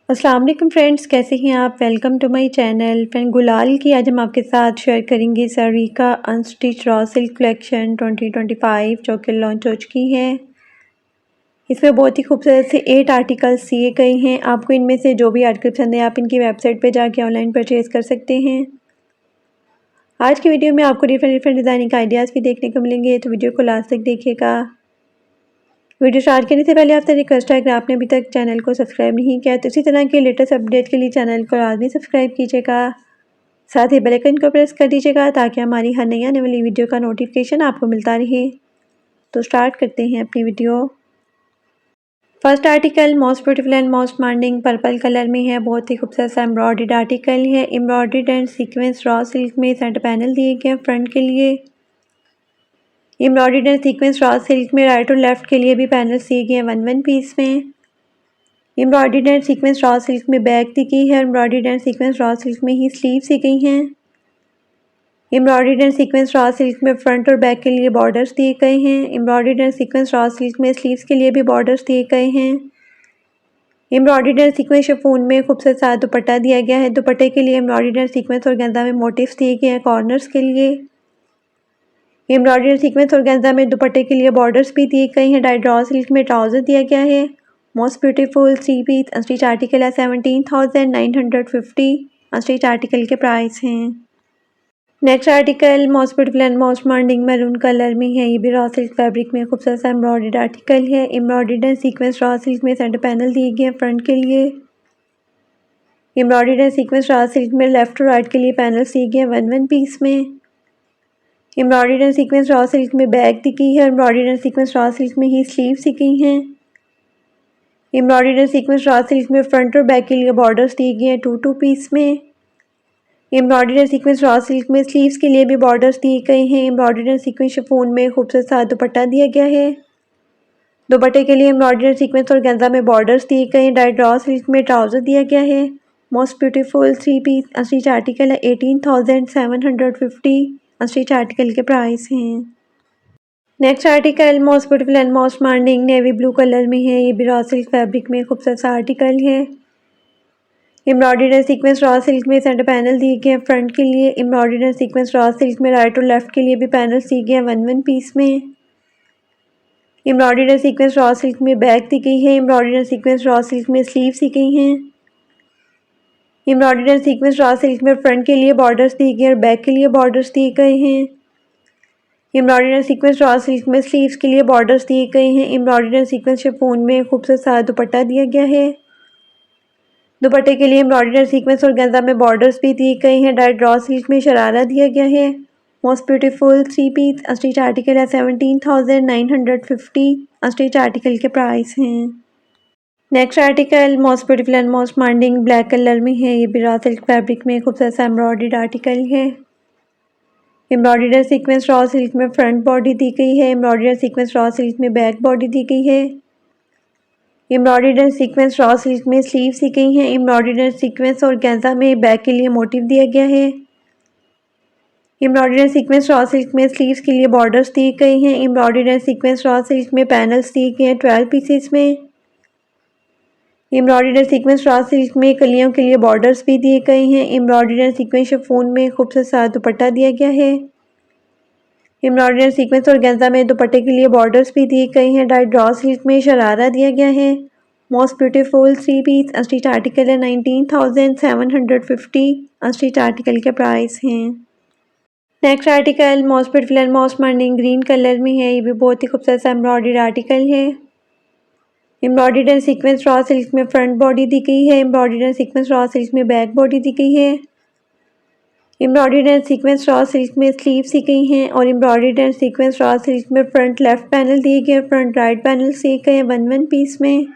अस्सलाम वालेकुम फ्रेंड्स, कैसे हैं आप। Welcome to my channel. Friend Gulaal की आज हम आपके साथ शेयर करेंगे सरीका अनस्टिच रॉ सिल्क कलेक्शन 2025 जो कि लॉन्च हो चुकी है। इसमें बहुत ही खूबसूरत से 8 आर्टिकल्स सिए गए हैं। आपको इनमें से जो भी आर्टिकल पसंद है आप इनकी वेबसाइट पे जाके ऑनलाइन परचेज़ कर सकते हैं। आज की वीडियो में आपको डिफरेंट डिज़ाइनिंग आइडियाज़ भी देखने को मिलेंगे, तो वीडियो को लास्ट तक देखिएगा। वीडियो स्टार्ट करने से पहले आपसे रिक्वेस्ट है, अगर आपने अभी तक चैनल को सब्सक्राइब नहीं किया तो इसी तरह के लेटेस्ट अपडेट के लिए चैनल को लाजमी सब्सक्राइब कीजिएगा। साथ ही बेल आइकन को प्रेस कर दीजिएगा ताकि हमारी हर नई आने वाली वीडियो का नोटिफिकेशन आपको मिलता रहे। तो स्टार्ट करते हैं अपनी video. First article most beautiful and most demanding purple colour में है। बहुत ही खूबसूरत सा एम्ब्रॉयडर्ड आर्टिकल है। Embroidered and sequence raw silk में सेंटर पैनल दिए गए हैं फ्रंट के लिए। Embroidered and sequence raw silk में राइट और लेफ्ट के लिए भी पैनल दिए गए हैं वन पीस में। Embroidered and sequence raw silk में बैक दी गई है। Embroidered and sequence raw silk में ही स्लीव सी गई हैं। Embroidered and sequence raw silk में फ्रंट और बैक के लिए बॉर्डर्स दिए गए हैं। Embroidered and sequence raw silk में स्लीव्स के लिए भी बॉर्डर्स दिए गए हैं। एम्ब्रॉयडर्ड एंड सीक्वेंस शिफॉन में खूबसूरत सा दुपट्टा दिया गया है। दुपट्टे के लिए एम्ब्रॉयडर्ड एंड सीक्वेंस ऑर्गेन्जा में मोटिव्स दिए गए हैं कॉर्नर्स के लिए। एम्ब्रॉयडर्ड सीक्वेंस ऑर्गेन्जा में दुपट्टे के लिए बॉर्डर्स भी दिए गए हैं। डाई ड्रॉ सिल्क में ट्राउजर दिया गया है। Most beautiful 3 piece unstitch article है। 17,950 अनस्टिच आर्टिकल के प्राइस हैं। Next article most beautiful and most demanding maroon colour में है। ये भी रॉ सिल्क फैब्रिक में खूबसूरत सा एम्ब्रॉयडर्ड आर्टिकल है। Embroidered and sequence raw silk में सेंटर पैनल दिए गए हैं फ्रंट के लिए। Embroidered and sequence raw silk में लेफ्ट और राइट के लिए पैनल्स दिए गए हैं वन पीस में। Embroidered and sequence raw silk में बैक दी गई है। Embroidered and sequence raw silk में ही स्लीव्स दी गई हैं। Embroidered and sequence raw silk में फ्रंट और बैक के लिए बॉर्डर्स दिए गए हैं टू पीस में। Embroidered and sequence raw silk में स्लीव्स के लिए भी बॉर्डर्स दिए गए हैं। एम्ब्रॉयडर्ड एंड सीक्वेंस शिफॉन में खूबसूरत सा दुपट्टा दिया गया है। दुपट्टे के लिए एम्ब्रॉयडर्ड एंड सीक्वेंस ऑर्गेन्जा में बॉर्डर्स दिए गए हैं। डाई ड्रॉ सिल्क में ट्राउजर दिया गया है। Most beautiful 3 piece unstitch article है। 18,750 अनस्टिच आर्टिकल के प्राइस हैं। Next article most beautiful and most demanding navy blue colour में है। ये भी रॉ सिल्क फैब्रिक में खूबसूरत सा आर्टिकल है। Embroidered and sequence raw silk में सेंटर पैनल दिए गए हैं फ्रंट के लिए। Embroidered and sequence raw silk में राइट और लेफ्ट के लिए भी पैनल दिए गए हैं वन पीस में। Embroidered and sequence raw silk में बैक दी गई है। Embroidered and sequence raw silk में स्लीव्स दी गई हैं। Embroidered and sequence raw silk में फ्रंट के लिए बॉर्डर्स दिए गए और बैक के लिए बॉर्डर्स दिए गए हैं। Embroidered and sequence raw silk में स्लीव्स के लिए बॉर्डर्स दिए गए हैं। एम्ब्रॉयडर्ड एंड सीक्वेंस शिफॉन में खूबसूरत सा दुपट्टा दिया गया है। दुपट्टे के लिए एम्ब्रॉयडर्ड एंड सीक्वेंस ऑर्गेन्जा में बॉर्डर्स भी दिए गए हैं। डाई ड्रॉ सिल्क में शरारा दिया गया है। Most beautiful 3 piece unstitch article है। 17,950 अनस्टिच आर्टिकल के प्राइस हैं। Next article most beautiful and most demanding black colour में है। ये भी रॉ सिल्क फैब्रिक में खूबसूरत सा एम्ब्रॉयडर्ड आर्टिकल है। Embroidered and sequence raw silk में फ्रंट बॉडी दी गई है। Embroidered and sequence raw silk में बैक बॉडी दी गई है। Embroidered and sequence raw silk में स्लीव्स दी गई हैं। एम्ब्रॉयडर्ड एंड सीक्वेंस ऑर्गेन्जा में बैक के लिए मोटिव दिया गया है। Embroidered and sequence raw silk में स्लीव्स के लिए बॉर्डर्स दिए गए हैं। Embroidered and sequence raw silk में पैनल्स दिए गए हैं 12 पीसेस में। Embroidered and sequence raw silk में कलियों के लिए बॉर्डर्स भी दिए गए हैं। एम्ब्रॉयडर्ड एंड सीक्वेंस शिफॉन में खूबसूरत सा दुपट्टा दिया गया है। एम्ब्रॉयडर्ड एंड सीक्वेंस ऑर्गेन्जा में दुपट्टे के लिए बॉर्डर्स भी दिए गए हैं। डाई ड्रॉ सिल्क में शरारा दिया गया है। Most beautiful 3 piece unstitch article है। 19,750 अनस्टिच आर्टिकल के प्राइस हैं। Next article most beautiful and most demanding green colour में है। ये भी बहुत ही खूबसूरत सा एम्ब्रॉयडर्ड आर्टिकल है। Embroidered and sequence raw silk में फ्रंट बॉडी दी गई है। Embroidered and sequence raw silk में बैक बॉडी दी गई है। Embroidered and sequence raw silk में स्लीव्स दी गई हैं और embroidered and sequence raw silk में फ्रंट लेफ्ट पैनल दिए गए, फ्रंट राइट पैनल दिए गए वन पीस में।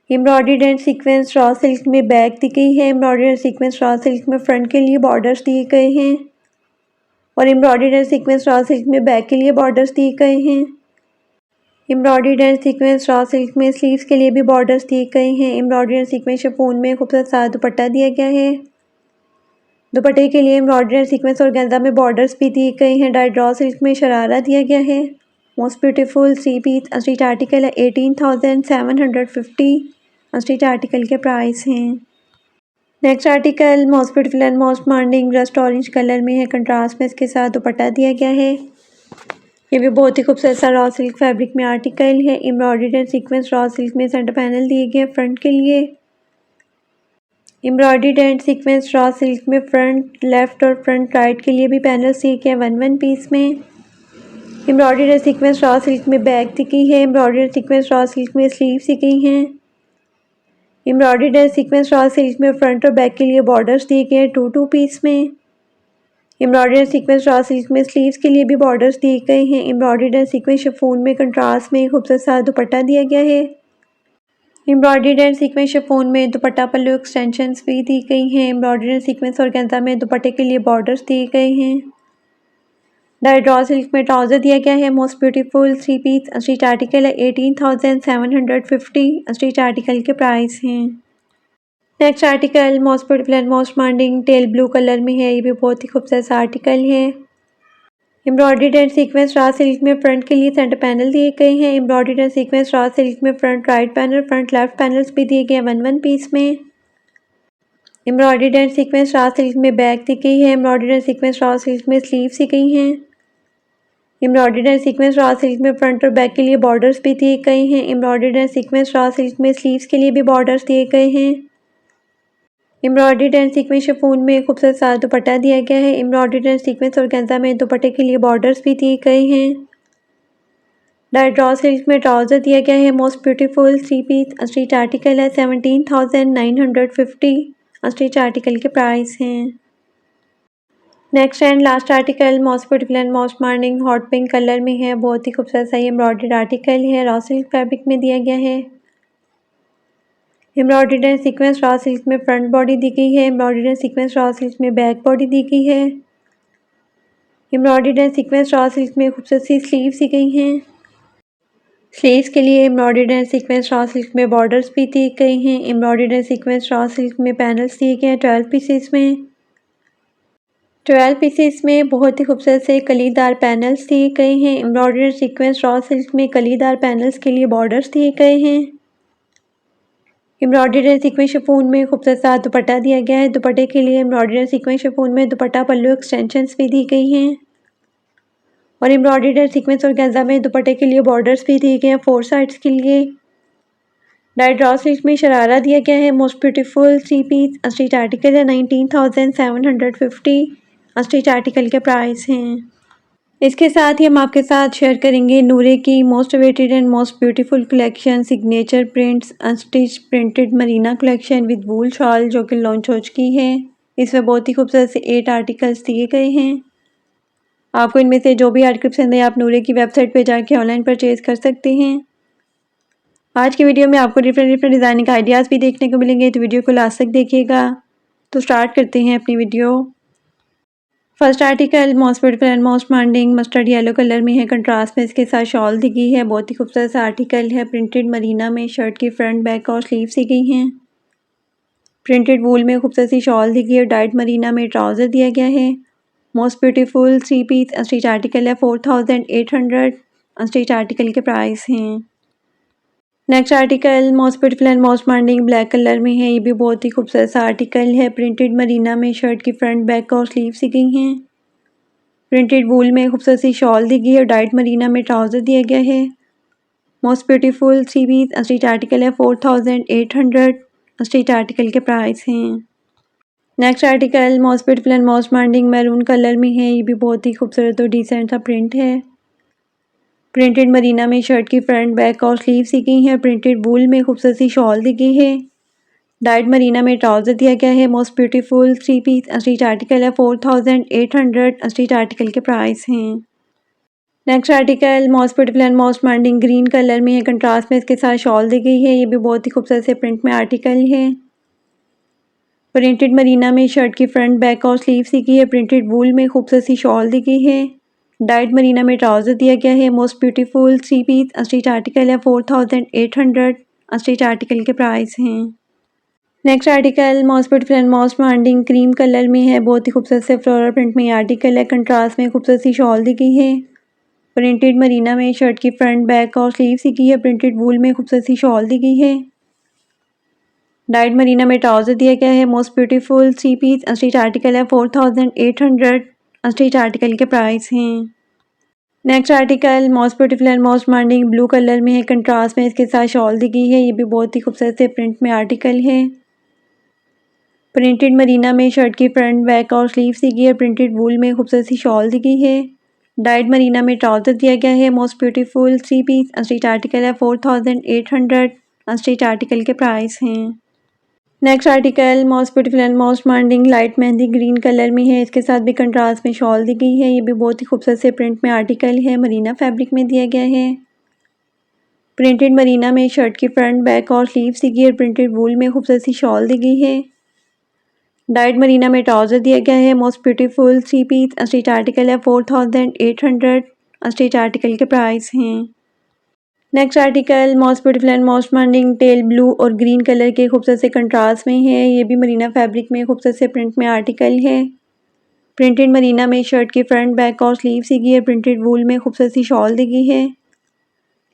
Embroidered and sequence raw silk में बैक दी गई है। Embroidered and sequence raw silk में फ्रंट के लिए बॉर्डर्स दिए गए हैं और embroidered and sequence raw silk में बैक के लिए बॉर्डर्स दिए गए हैं। Embroidered and sequence raw silk में स्लीव्स के लिए भी बॉर्डर्स दिए गए हैं। एम्ब्रॉयडर्ड एंड सीक्वेंस शिफॉन में खूबसूरत सा दुपट्टा दिया गया है। दुपट्टे के लिए एम्ब्रॉयडर्ड एंड सीक्वेंस ऑर्गेन्जा में बॉर्डर्स भी दिए गए हैं। डाई ड्रॉ सिल्क में शरारा दिया गया है। Most beautiful 3 piece unstitch article है। 18,750 स्ट्रीट आर्टिकल के प्राइस हैं। Next article most beautiful and most demanding rust orange colour में है, कंट्रास्ट में इसके साथ दुपट्टा दिया गया है। ये भी बहुत ही खूबसूरत सा रॉ सिल्क फैब्रिक में आर्टिकल है, embroidered and sequence raw silk में सेंटर पैनल दिए गए फ्रंट के लिए। Embroidered and sequence raw silk में फ्रंट लेफ्ट और फ्रंट राइट के लिए भी पैनल्स दिए गए 1-1 पीस में। Embroidered and sequence raw silk में बैक दी गई है, embroidered and sequence raw silk में स्लीव्स दी गई हैं। Embroidered and sequence raw silk में फ्रंट और बैक के लिए बॉर्डर्स दिए गए हैं 2-2 पीस में। Embroidered and sequence raw silk में स्लीव्स के लिए भी बॉर्डर्स दिए गए हैं। एम्ब्रॉयडर्ड एंड सीक्वेंस शिफॉन में कंट्रास्ट में खूबसूरत सा दुपट्टा दिया गया है। एम्ब्रॉयडर्ड एंड सीक्वेंस शिफॉन में दुपट्टा पल्लू एक्सटेंशंस भी दी गई हैं। एम्ब्रॉयडर्ड एंड सीक्वेंस ऑर्गेन्जा में दुपट्टे के लिए बॉर्डर्स दिए गए हैं। डाइड रॉ सिल्क में ट्राउजर दिया गया है। Most beautiful 3 piece street article है, 18,750 स्ट्रीट आर्टिकल के प्राइस हैं। Next article most beautiful and most demanding teal blue colour में है, ये भी बहुत ही खूबसूरत सा आर्टिकल है। Embroidered and sequence raw silk में फ्रंट के लिए सेंटर पैनल दिए गए हैं। Embroidered and sequence raw silk में front right panel front left panels भी दिए गए हैं 1-1 पीस में। Embroidered and sequence raw silk में बैक दी गई है। Embroidered and sequence raw silk में स्लीव्स दी गई हैं। Embroidered and sequence raw silk में फ्रंट और बैक के लिए बॉर्डर्स भी दिए गए हैं। Embroidered and sequence raw silk में स्लीव्स के लिए भी बॉर्डर्स दिए गए हैं। एम्ब्रॉयडर्ड एंड सीक्वेंस शिफॉन में खूबसूरत सा दुपट्टा दिया गया है। एम्ब्रॉयडर्ड एंड सीक्वेंस ऑर्गेन्जा में दुपट्टे के लिए बॉर्डर्स भी दिए गए हैं। डाइड रॉ सिल्क में ट्राउजर दिया गया है। Most beautiful 3 piece street article है, 17,950 स्ट्रीट आर्टिकल के प्राइस हैं। Next and last article most beautiful and most demanding hot pink colour में है, बहुत ही खूबसूरत सा एम्ब्रॉयडर्ड आर्टिकल है, रॉ सिल्क फैब्रिक में दिया गया है। Embroidered and sequence raw silk में फ्रंट बॉडी दी गई है। Embroidered and sequence raw silk में बैक बॉडी दी गई है। Embroidered and sequence raw silk में खूबसूरत सी स्लीव्स दी गई हैं। स्लीव्स के लिए embroidered and sequence raw silk में बॉर्डर्स भी दिए गए हैं। Embroidered and sequence raw silk में पैनल्स दिए गए हैं 12 पीसेस में। 12 पीसेस में बहुत ही खूबसूरत से कलीदार पैनल्स दिए गए हैं। Embroidered and sequence raw silk में कलीदार पैनल्स के लिए बॉर्डर्स दिए गए हैं। एम्ब्रॉयडर्ड एंड सीक्वेंस शिफॉन में खूबसूरत सा दुपट्टा दिया गया है। दुपट्टे के लिए एम्ब्रॉयडर्ड एंड सीक्वेंस शिफॉन में दुपट्टा पल्लू एक्सटेंशंस भी दी गई हैं। और एम्ब्रॉयडर्ड एंड सीक्वेंस ऑर्गेन्जा में दुपट्टे के लिए बॉर्डर्स भी दिए गए हैं 4 साइड्स के लिए। डाइड रॉ सिल्क में शरारा दिया गया है। Most beautiful 3 piece street article है, 19,750 स्ट्रीट आर्टिकल के प्राइस हैं। इसके साथ ही हम आपके साथ शेयर करेंगे नूरे की most awaited and most beautiful collection signature prints unstitch printed Marina collection with wool shawl, जो कि लॉन्च हो चुकी है। इसमें बहुत ही खूबसूरत से 8 आर्टिकल्स दिए गए हैं। आपको इनमें से जो भी आर्टिकल पसंद है आप नूरे की वेबसाइट पर जाके ऑनलाइन परचेज कर सकते हैं। आज की वीडियो में आपको डिफरेंट डिज़ाइनिंग आइडियाज़ भी देखने को मिलेंगे, तो वीडियो को लास्ट तक देखिएगा। तो स्टार्ट करते हैं अपनी video. First article most beautiful and most demanding mustard yellow colour में है, कंट्रास्ट में इसके साथ शॉल दी गई है। बहुत ही खूबसूरत सा आर्टिकल है, प्रिंटेड मरीना में शर्ट की फ्रंट बैक और स्लीव्स दी गई हैं। प्रिंटेड वूल में खूबसूरत सी शॉल दी गई है। डाइट मरीना में ट्राउज़र दिया गया है। Most beautiful 3 piece street article है, 4,800 स्ट्रीट आर्टिकल के प्राइस हैं। Next article most beautiful and most demanding black colour में है, ये भी बहुत ही खूबसूरत सा आर्टिकल है। प्रिंटेड मरीना में शर्ट की फ्रंट बैक और स्लीव्स दी गई हैं। प्रिंटेड वूल में खूबसूरत सी शॉल दी गई है और डाइट मरीना में ट्राउज़र दिया गया है। Most beautiful 3 piece street article है, 4,800 स्ट्रीट आर्टिकल के प्राइस हैं। Next article most beautiful and most demanding maroon colour में है, ये भी बहुत ही खूबसूरत और डिसेंट सा प्रिंट है। प्रिंटेड मरीना में शर्ट की फ्रंट बैक और स्लीव्स दी गई हैं। प्रिंटेड वूल में खूबसूरत सी शॉल दी गई है। डाइट मरीना में ट्राउज़र दिया गया है। Most beautiful 3 piece street article है, 4,800 स्ट्रीट आर्टिकल के प्राइस हैं। Next article most beautiful and most demanding green colour में है, कंट्रास्ट में इसके साथ शॉल दी गई है। ये भी बहुत ही खूबसूरत से प्रिंट में आर्टिकल है। प्रिंटेड मरीना में शर्ट की फ्रंट बैक और स्लीव्स दी गई है। प्रिंटेड वूल में खूबसूरत सी शॉल दी गई है। डाइट मरीना में ट्राउज़र दिया गया है। Most beautiful 3 piece street article है, 4,800 स्ट्रीट आर्टिकल के प्राइस हैं। Next article most beautiful and most demanding cream colour में है, बहुत ही खूबसूरत से फ्लोरल प्रिंट में आर्टिकल है। कंट्रास्ट में खूबसूरत सी शॉल दी गई है। प्रिंटेड मरीना में शर्ट की फ्रंट बैक और स्लीव्स दी गई है। प्रिंटेड वूल में खूबसूरत सी शॉल दी गई है। डाइट मरीना में ट्राउज़र दिया गया है। Most beautiful 3 piece unstitch article है 4800। अनस्टिच आर्टिकल के प्राइस हैं। Next article most beautiful and most demanding blue colour में है, कंट्रास्ट में इसके साथ शॉल दी गई है। ये भी बहुत ही खूबसूरत से प्रिंट में आर्टिकल है। प्रिंटेड मरीना में शर्ट की फ्रंट बैक और स्लीव्स दी गई है। प्रिंटेड वूल में खूबसूरत सी शॉल दी गई है। डाइट मरीना में ट्राउज़र दिया गया है। Most beautiful 3 piece unstitch article है 4800। अनस्टिच आर्टिकल के प्राइस हैं। Next article most beautiful and most demanding light mehndi green colour में है। इसके साथ भी कंट्रास्ट में शॉल दी गई है। ये भी बहुत ही खूबसूरत से प्रिंट में आर्टिकल है। मरीना फैब्रिक में दिया गया है। प्रिंटेड मरीना में शर्ट की फ्रंट बैक और स्लीव्स दी गई है। प्रिंटेड वूल में खूबसूरत सी शॉल दी गई है। डाइट मरीना में ट्राउज़र दिया गया है। Most beautiful 3 piece unstitch article है 4800। अनस्टिच आर्टिकल के प्राइस हैं। Next article most beautiful and most demanding teal blue और ग्रीन कलर के खूबसूरत से कंट्रास्ट में है। ये भी मरीना फैब्रिक में खूबसूरत से प्रिंट में आर्टिकल है। प्रिंटेड मरीना में शर्ट की फ्रंट बैक और स्लीव दी गई है। प्रिंटेड वूल में खूबसूरत सी शॉल दी गई है।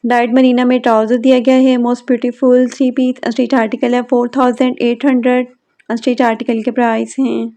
डाइट मरीना में ट्राउज़र दिया गया है। Most beautiful 3 piece unstitch article है 4800। अनस्टिच आर्टिकल के प्राइस हैं।